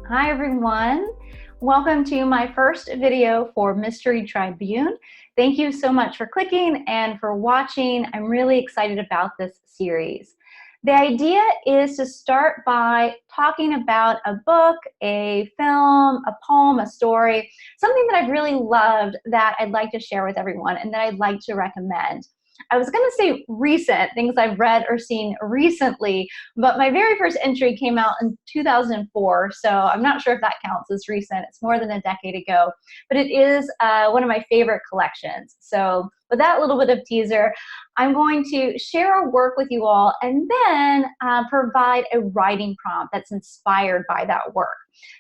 Hi everyone, welcome to my first video for Mystery Tribune. Thank you so much for clicking and for watching. I'm really excited about this series. The idea is to start by talking about a book, a film, a poem, a story, something that I've really loved that I'd like to share with everyone and that I'd like to recommend. I was going to say recent, things I've read or seen recently, but my very first entry came out in 2004, so I'm not sure if that counts as recent. It's more than a decade ago, but it is one of my favorite collections. So with that little bit of teaser, I'm going to share a work with you all and then provide a writing prompt that's inspired by that work.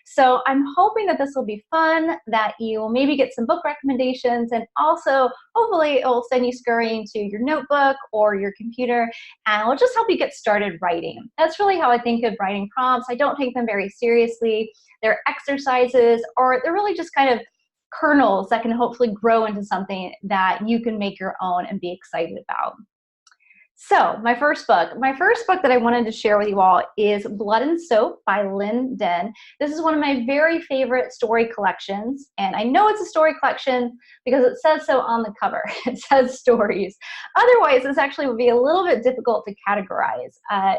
So I'm hoping that this will be fun, that you will maybe get some book recommendations, and also hopefully it will send you scurrying to your notebook or your computer, and it will just help you get started writing. That's really how I think of writing prompts. I don't take them very seriously. They're exercises, or they're really just kind of kernels that can hopefully grow into something that you can make your own and be excited about. So my first book that I wanted to share with you all is Blood and Soap by Lynn Den. This is one of my very favorite story collections, and I know it's a story collection because it says so on the cover. It says stories. Otherwise, this actually would be a little bit difficult to categorize.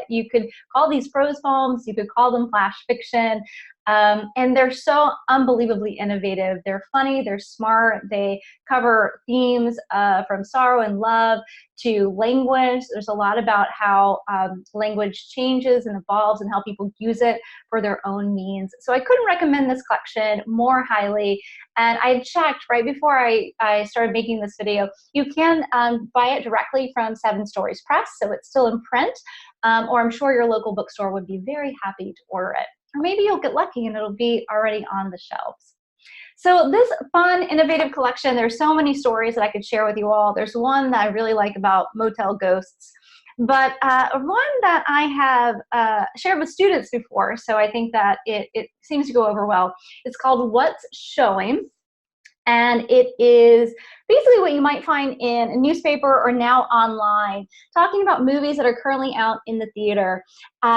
You could call these prose poems, you could call them flash fiction, and they're so unbelievably innovative. They're funny, they're smart, they cover themes from sorrow and love to language. There's a lot about how language changes and evolves and how people use it for their own means. So I couldn't recommend this collection more highly. And I checked right before I started making this video, you can buy it directly from Seven Stories Press, so it's still in print, or I'm sure your local bookstore would be very happy to order it. Or maybe you'll get lucky and it'll be already on the shelves. So this fun, innovative collection, there's so many stories that I could share with you all. There's one that I really like about motel ghosts, but one that I have shared with students before, so I think that it seems to go over well. It's called What's Showing, and it is basically what you might find in a newspaper or now online, talking about movies that are currently out in the theater,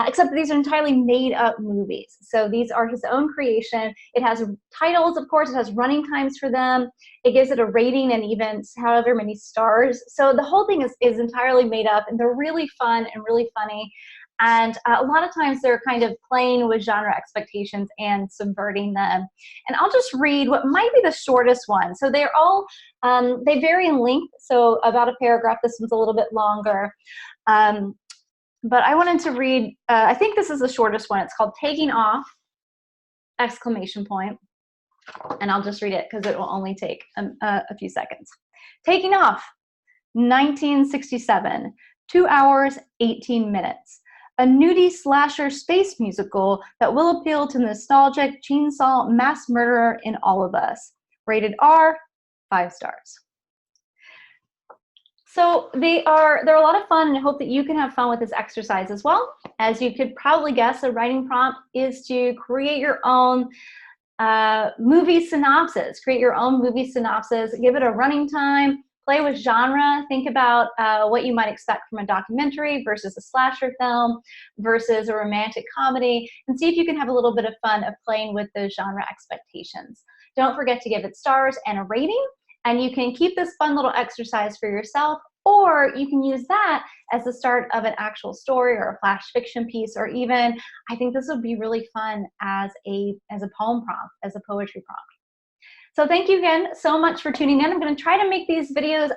except that these are entirely made up movies. So these are his own creation. It has titles, of course, it has running times for them. It gives it a rating and even however many stars. So the whole thing is entirely made up, and they're really fun and really funny. And a lot of times they're kind of playing with genre expectations and subverting them. And I'll just read what might be the shortest one. So they're all, they vary in length. So about a paragraph, this one's a little bit longer. But I wanted to read, I think this is the shortest one. It's called Taking Off, exclamation point. And I'll just read it because it will only take a few seconds. Taking Off, 1967, 2 hours, 18 minutes. A nudie slasher space musical that will appeal to the nostalgic chainsaw mass murderer in all of us. Rated R, 5 stars. So they're a lot of fun, and I hope that you can have fun with this exercise as well. As you could probably guess, the writing prompt is to create your own movie synopsis. Create your own movie synopsis, give it a running time, play with genre. Think about what you might expect from a documentary versus a slasher film versus a romantic comedy, and see if you can have a little bit of fun of playing with those genre expectations. Don't forget to give it stars and a rating, and you can keep this fun little exercise for yourself, or you can use that as the start of an actual story or a flash fiction piece, or even, I think this would be really fun as a poem prompt, as a poetry prompt. So thank you again so much for tuning in. I'm going to try to make these videos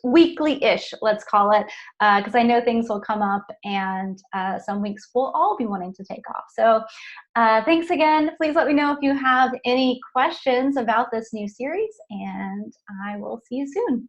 weekly-ish, let's call it, because I know things will come up, and some weeks we'll all be wanting to take off. So thanks again. Please let me know if you have any questions about this new series, and I will see you soon.